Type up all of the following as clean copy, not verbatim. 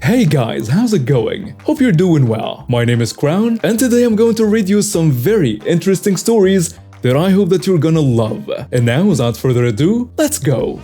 Hey guys, how's it going? Hope you're doing well. My name is Crown, and today I'm going to read you some very interesting stories that I hope that you're gonna love. And now, without further ado, let's go!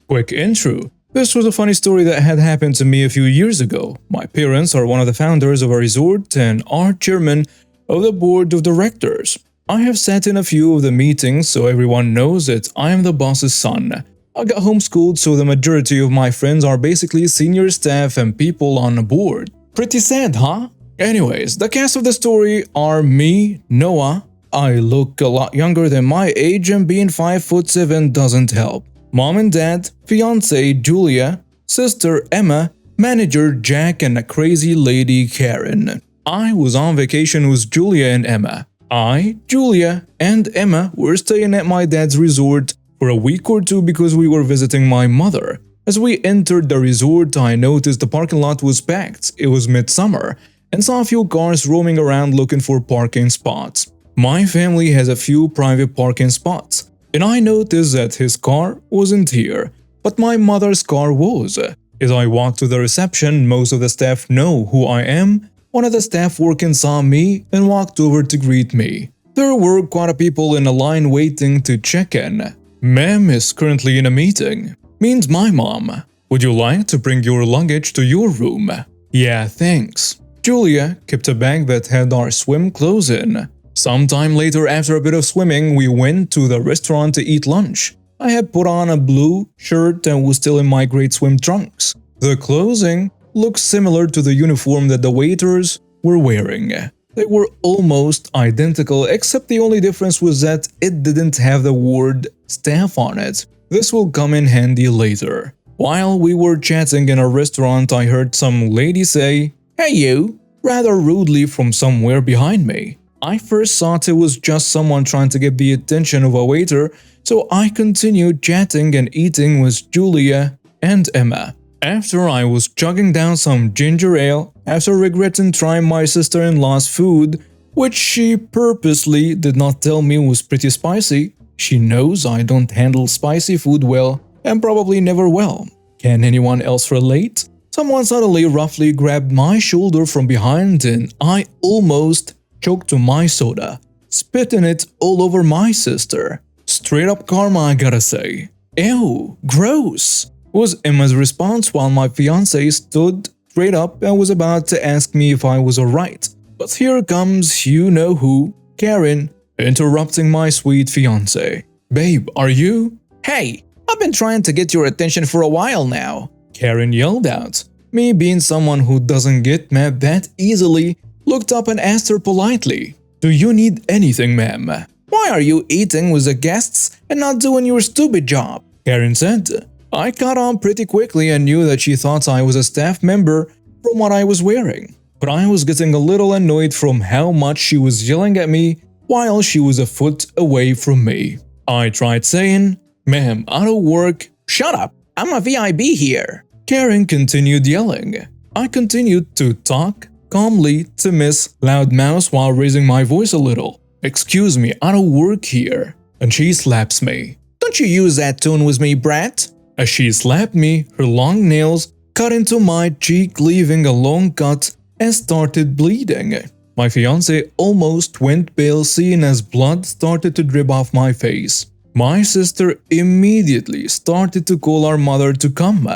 Quick intro. This was a funny story that had happened to me a few years ago. My parents are one of the founders of a resort and are chairman of the board of directors. I have sat in a few of the meetings, so everyone knows that I am the boss's son. I got homeschooled, so the majority of my friends are basically senior staff and people on the board. Pretty sad, huh? Anyways, the cast of the story are me, Noah. I look a lot younger than my age, and being 5'7" doesn't help. Mom and dad, fiance Julia, sister Emma, manager Jack, and a crazy lady Karen. I was on vacation with Julia and Emma. I, Julia, and Emma were staying at my dad's resort for a week or two because we were visiting my mother. As we entered the resort, I noticed the parking lot was packed. It was midsummer, and saw a few cars roaming around looking for parking spots. My family has a few private parking spots, and I noticed that his car wasn't here, but my mother's car was. As I walked to the reception, most of the staff know who I am. One of the staff working saw me and walked over to greet me. There were quite a people in a line waiting to check in. Ma'am is currently in a meeting. Means my mom. Would you like to bring your luggage to your room? Yeah, thanks. Julia kept a bag that had our swim clothes in. Sometime later, after a bit of swimming, we went to the restaurant to eat lunch. I had put on a blue shirt and was still in my great swim trunks. The clothing looked similar to the uniform that the waiters were wearing. They were almost identical, except the only difference was that it didn't have the word staff on it. This will come in handy later. While we were chatting in a restaurant, I heard some lady say, "Hey you," rather rudely from somewhere behind me. I first thought it was just someone trying to get the attention of a waiter, so I continued chatting and eating with Julia and Emma. After I was chugging down some ginger ale, after regretting trying my sister-in-law's food, which she purposely did not tell me was pretty spicy. She knows I don't handle spicy food well, and probably never will. Can anyone else relate? Someone suddenly roughly grabbed my shoulder from behind and I almost choked on my soda, spitting it all over my sister. Straight up karma, I gotta say. Ew, gross, was Emma's response while my fiancé stood straight up and was about to ask me if I was alright. But here comes you-know-who, Karen, interrupting my sweet fiancé. Babe, are you? Hey, I've been trying to get your attention for a while now, Karen yelled out. Me, being someone who doesn't get mad that easily, looked up and asked her politely, "Do you need anything, ma'am? Why are you eating with the guests and not doing your stupid job?" Karen said. I caught on pretty quickly and knew that she thought I was a staff member from what I was wearing. But I was getting a little annoyed from how much she was yelling at me while she was a foot away from me. I tried saying, "Ma'am, I don't work." "Shut up, I'm a VIB here." Karen continued yelling. I continued to talk calmly to Miss Loudmouth while raising my voice a little. "Excuse me, I don't work here." And she slaps me. "Don't you use that tone with me, brat." As she slapped me, her long nails cut into my cheek, leaving a long cut and started bleeding. My fiancé almost went pale, seeing as blood started to drip off my face. My sister immediately started to call our mother to come.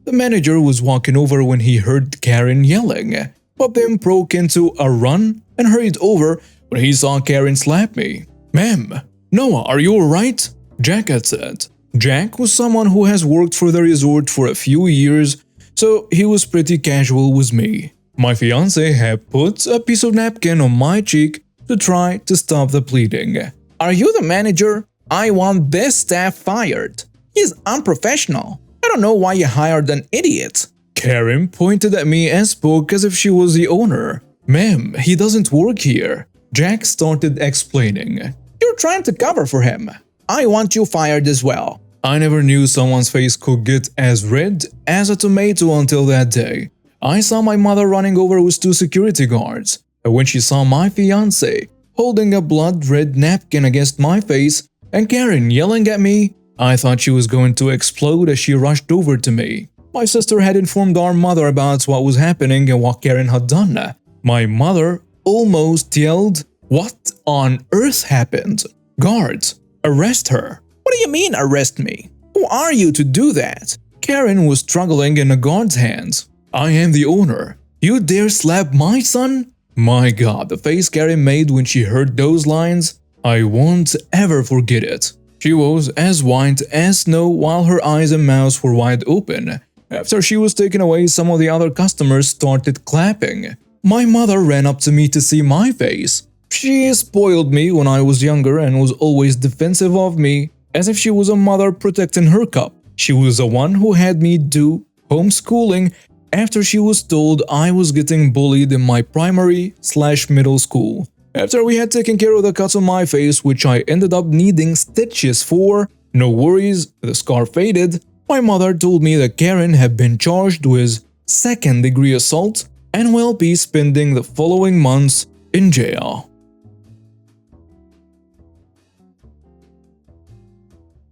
The manager was walking over when he heard Karen yelling, but then broke into a run and hurried over when he saw Karen slap me. "Ma'am, Noah, are you alright?" Jack had said. Jack was someone who has worked for the resort for a few years, so he was pretty casual with me. My fiancé had put a piece of napkin on my cheek to try to stop the bleeding. "Are you the manager? I want this staff fired. He's unprofessional. I don't know why you hired an idiot." Karen pointed at me and spoke as if she was the owner. "Ma'am, he doesn't work here." Jack started explaining. "You're trying to cover for him. I want you fired as well." I never knew someone's face could get as red as a tomato until that day. I saw my mother running over with two security guards, and when she saw my fiancé holding a blood-red napkin against my face and Karen yelling at me, I thought she was going to explode as she rushed over to me. My sister had informed our mother about what was happening and what Karen had done. My mother almost yelled, "What on earth happened? Guards, arrest her." "What do you mean, arrest me? Who are you to do that?" Karen was struggling in a guard's hands. "I am the owner. You dare slap my son?" My God, the face Karen made when she heard those lines, I won't ever forget it. She was as white as snow while her eyes and mouth were wide open. After she was taken away, some of the other customers started clapping. My mother ran up to me to see my face. She spoiled me when I was younger and was always defensive of me, as if she was a mother protecting her cub. She was the one who had me do homeschooling after she was told I was getting bullied in my primary/middle school. After we had taken care of the cuts on my face, which I ended up needing stitches for, no worries, the scar faded, my mother told me that Karen had been charged with second-degree assault and will be spending the following months in jail.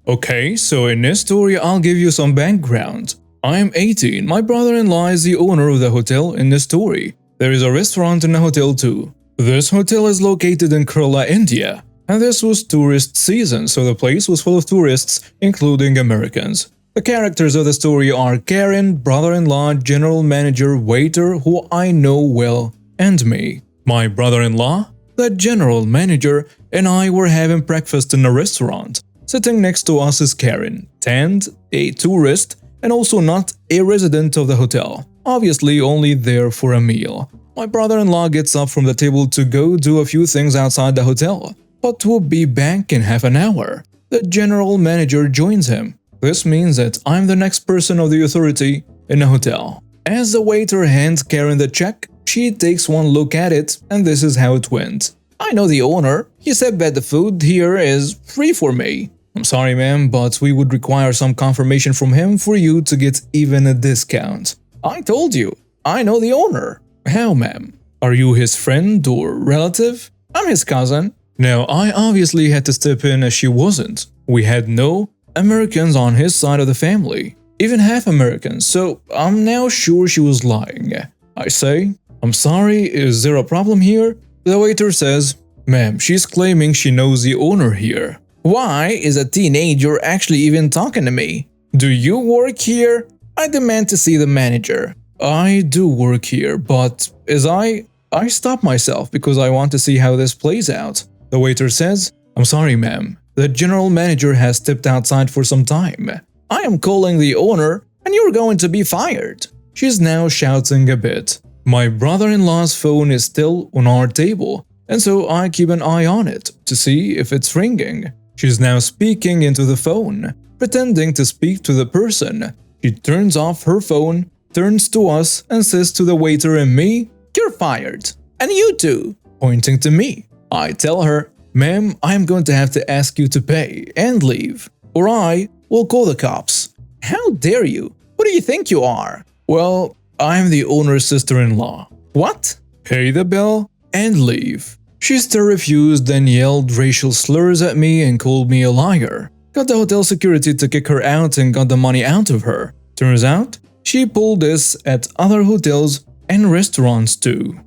Okay, so in this story I'll give you some background. I am 18, my brother-in-law is the owner of the hotel in this story. There is a restaurant in the hotel too. This hotel is located in Kerala, India, and this was tourist season, so the place was full of tourists, including Americans. The characters of the story are Karen, brother-in-law, general manager, waiter, who I know well, and me. My brother-in-law, the general manager, and I were having breakfast in a restaurant. Sitting next to us is Karen, tanned, a tourist, and also not a resident of the hotel, obviously only there for a meal. My brother-in-law gets up from the table to go do a few things outside the hotel, but will be back in half an hour. The general manager joins him. This means that I'm the next person of the authority in the hotel. As the waiter hands Karen the check, she takes one look at it, and this is how it went. "I know the owner. He said that the food here is free for me." "I'm sorry, ma'am, but we would require some confirmation from him for you to get even a discount." "I told you, I know the owner." "How, ma'am? Are you his friend or relative?" "I'm his cousin." Now, I obviously had to step in as she wasn't. We had no Americans on his side of the family, even half Americans, so I'm now sure she was lying. I say, "I'm sorry, is there a problem here?" The waiter says, "Ma'am, she's claiming she knows the owner here." "Why is a teenager actually even talking to me?" "Do you work here?" "I demand to see the manager." "I do work here, but I stop myself because I want to see how this plays out." The waiter says, "I'm sorry, ma'am. The general manager has stepped outside for some time." "I am calling the owner and you're going to be fired." She's now shouting a bit. My brother-in-law's phone is still on our table, and so I keep an eye on it to see if it's ringing. She's now speaking into the phone, pretending to speak to the person. She turns off her phone, turns to us, and says to the waiter and me, "You're fired. And you too," pointing to me. I tell her, "Ma'am, I'm going to have to ask you to pay and leave, or I will call the cops." "How dare you? Who do you think you are?" "Well, I'm the owner's sister-in-law." "What?" "Pay the bill and leave." She still refused and yelled racial slurs at me and called me a liar. Got the hotel security to kick her out and got the money out of her. Turns out, she pulled this at other hotels and restaurants too.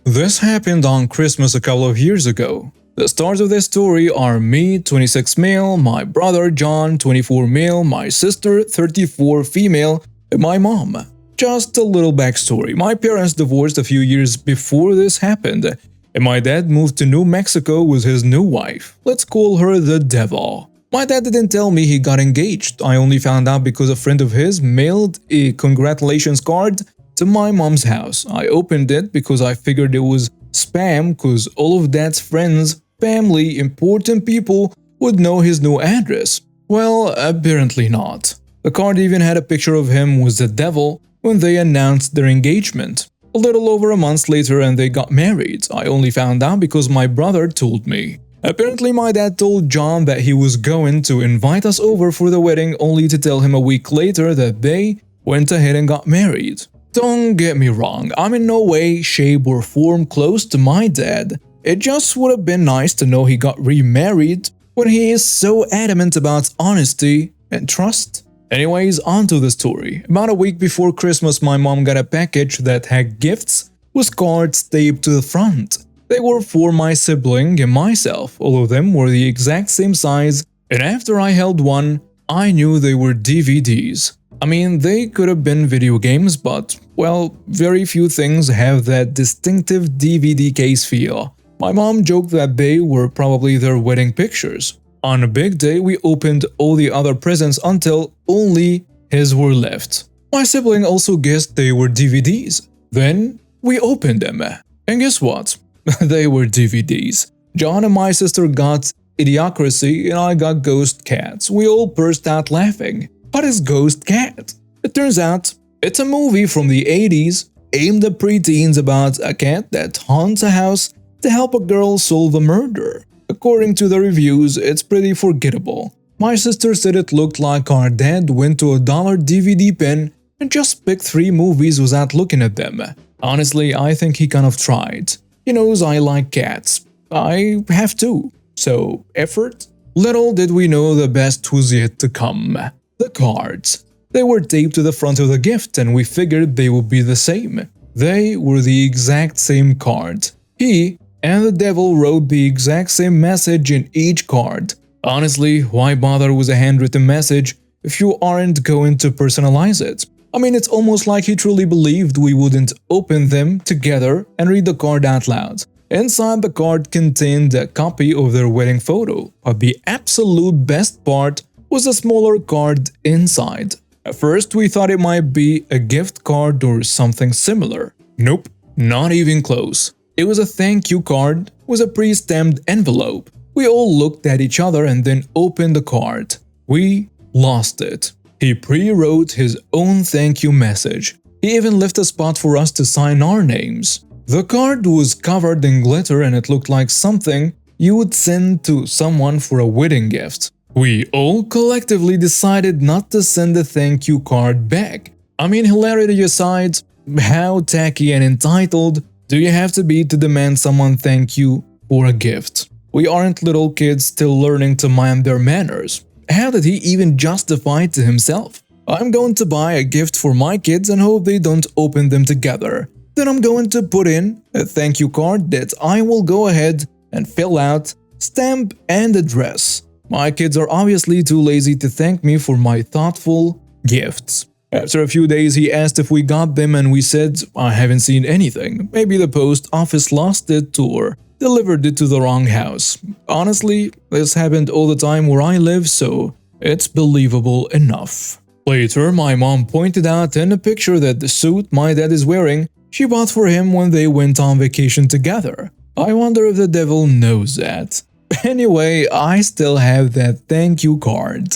This happened on Christmas a couple of years ago. The stars of this story are me, 26 male, my brother John, 24 male, my sister, 34 female, and my mom. Just a little backstory. My parents divorced a few years before this happened, and my dad moved to New Mexico with his new wife. Let's call her the Devil. My dad didn't tell me he got engaged. I only found out because a friend of his mailed a congratulations card to my mom's house. I opened it because I figured it was spam because all of Dad's friends, family, important people would know his new address. Well, apparently not. The card even had a picture of him with the Devil when they announced their engagement. A little over a month later and they got married. I only found out because my brother told me. Apparently my dad told John that he was going to invite us over for the wedding only to tell him a week later that they went ahead and got married. Don't get me wrong, I'm in no way, shape or form close to my dad. It just would have been nice to know he got remarried when he is so adamant about honesty and trust. Anyways, on to the story. About a week before Christmas, my mom got a package that had gifts with cards taped to the front. They were for my sibling and myself. All of them were the exact same size, and after I held one, I knew they were DVDs. I mean, they could have been video games, but, well, very few things have that distinctive DVD case feel. My mom joked that they were probably their wedding pictures. On a big day, we opened all the other presents until only his were left. My sibling also guessed they were DVDs. Then, we opened them. And guess what? They were DVDs. John and my sister got Idiocracy and I got Ghost Cats. We all burst out laughing. What is Ghost Cat? It turns out, it's a movie from the 80s aimed at preteens about a cat that haunts a house to help a girl solve a murder. According to the reviews, it's pretty forgettable. My sister said it looked like our dad went to a dollar DVD bin and just picked 3 movies without looking at them. Honestly, I think he kind of tried. He knows I like cats. I have too. So, effort? Little did we know the best was yet to come. The cards. They were taped to the front of the gift and we figured they would be the same. They were the exact same card. He and the devil wrote the exact same message in each card. Honestly, why bother with a handwritten message if you aren't going to personalize it? I mean, it's almost like he truly believed we wouldn't open them together and read the card out loud. Inside the card contained a copy of their wedding photo, but the absolute best part was a smaller card inside. At first, we thought it might be a gift card or something similar. Nope, not even close. It was a thank you card with a pre-stamped envelope. We all looked at each other and then opened the card. We lost it. He pre-wrote his own thank you message. He even left a spot for us to sign our names. The card was covered in glitter and it looked like something you would send to someone for a wedding gift. We all collectively decided not to send the thank you card back. I mean, hilarity aside, how tacky and entitled do you have to be to demand someone thank you for a gift? We aren't little kids still learning to mind their manners. How did he even justify it to himself? I'm going to buy a gift for my kids and hope they don't open them together. Then I'm going to put in a thank you card that I will go ahead and fill out, stamp and address. My kids are obviously too lazy to thank me for my thoughtful gifts. After a few days, he asked if we got them and we said, I haven't seen anything. Maybe the post office lost it or delivered it to the wrong house. Honestly, this happened all the time where I live, so it's believable enough. Later, my mom pointed out in a picture that the suit my dad is wearing, she bought for him when they went on vacation together. I wonder if the devil knows that. Anyway, I still have that thank you card.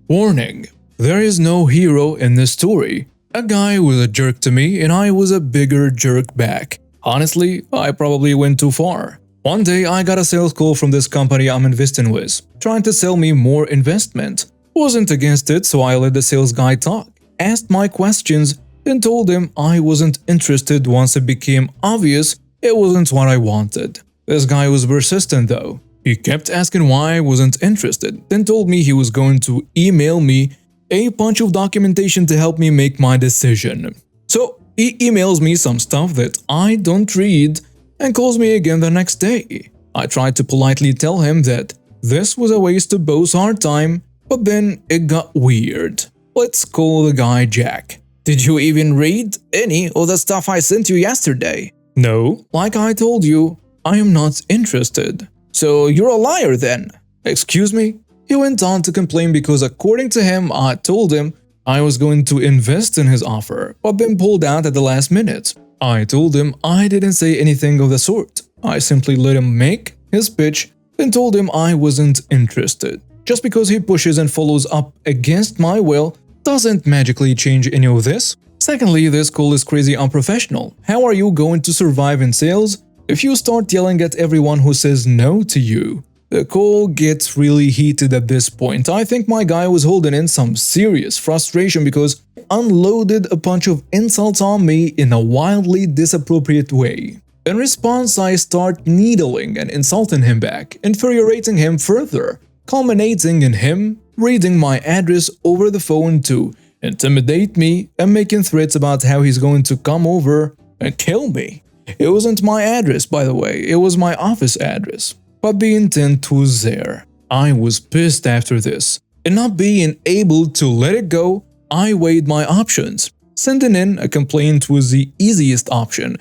Warning: there is no hero in this story. A guy was a jerk to me and I was a bigger jerk back. Honestly, I probably went too far. One day I got a sales call from this company I'm investing with, trying to sell me more investment. Wasn't against it, so I let the sales guy talk, asked my questions, and told him I wasn't interested once it became obvious it wasn't what I wanted. This guy was persistent though. He kept asking why I wasn't interested, then told me he was going to email me a bunch of documentation to help me make my decision. So he emails me some stuff that I don't read and calls me again the next day. I tried to politely tell him that this was a waste of both our time, but then it got weird. Let's call the guy Jack. Did you even read any of the stuff I sent you yesterday? No, like I told you, I am not interested. So you're a liar then? Excuse me? He went on to complain because according to him, I told him I was going to invest in his offer, but then pulled out at the last minute. I told him I didn't say anything of the sort. I simply let him make his pitch, then told him I wasn't interested. Just because he pushes and follows up against my will doesn't magically change any of this. Secondly, this call is crazy unprofessional. How are you going to survive in sales if you start yelling at everyone who says no to you? The call gets really heated at this point. I think my guy was holding in some serious frustration because he unloaded a bunch of insults on me in a wildly disappropriate way. In response, I start needling and insulting him back, infuriating him further, culminating in him reading my address over the phone to intimidate me and making threats about how he's going to come over and kill me. It wasn't my address, by the way, it was my office address. But the intent was there. I was pissed after this. And not being able to let it go, I weighed my options. Sending in a complaint was the easiest option.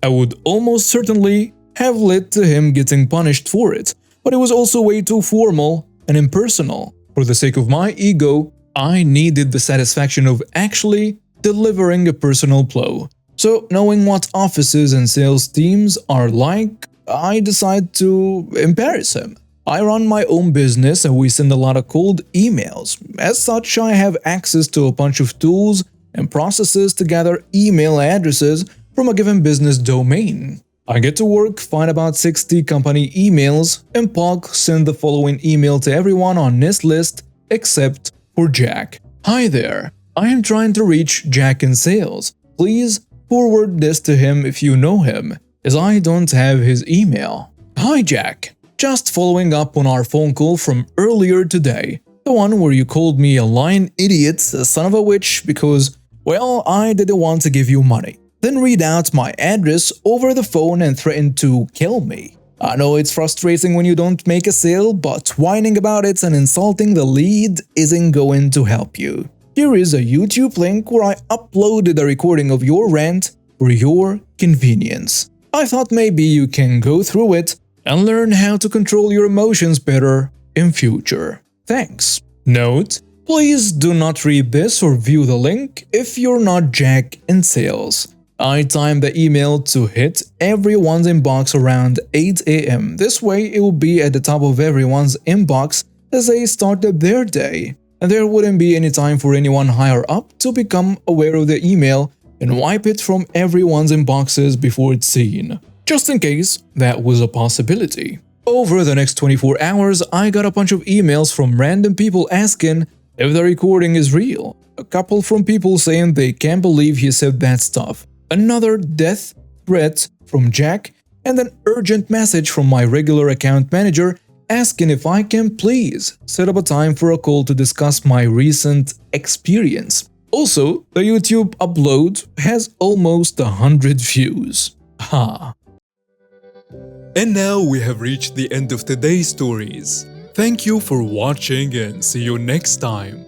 I would almost certainly have led to him getting punished for it, but it was also way too formal and impersonal. For the sake of my ego, I needed the satisfaction of actually delivering a personal blow. So, knowing what offices and sales teams are like, I decide to embarrass him. I run my own business and we send a lot of cold emails. As such, I have access to a bunch of tools and processes to gather email addresses from a given business domain. I get to work, find about 60 company emails, and send the following email to everyone on this list except for Jack. Hi there, I am trying to reach Jack in sales. Please forward this to him if you know him, as I don't have his email. Hi Jack, just following up on our phone call from earlier today, the one where you called me a lying idiot, a son of a witch because, well, I didn't want to give you money. Then read out my address over the phone and threaten to kill me. I know it's frustrating when you don't make a sale, but whining about it and insulting the lead isn't going to help you. Here is a YouTube link where I uploaded a recording of your rant for your convenience. I thought maybe you can go through it and learn how to control your emotions better in future. Thanks. Note: please do not read this or view the link if you're not Jack in sales. I timed the email to hit everyone's inbox around 8 AM. This way, it will be at the top of everyone's inbox as they started their day, and there wouldn't be any time for anyone higher up to become aware of the email and wipe it from everyone's inboxes before it's seen, just in case that was a possibility. Over the next 24 hours, I got a bunch of emails from random people asking if the recording is real. A couple from people saying they can't believe he said that stuff. Another death threat from Jack, and an urgent message from my regular account manager asking if I can please set up a time for a call to discuss my recent experience. Also, the YouTube upload has almost 100 views. Ha! And now we have reached the end of today's stories. Thank you for watching and see you next time.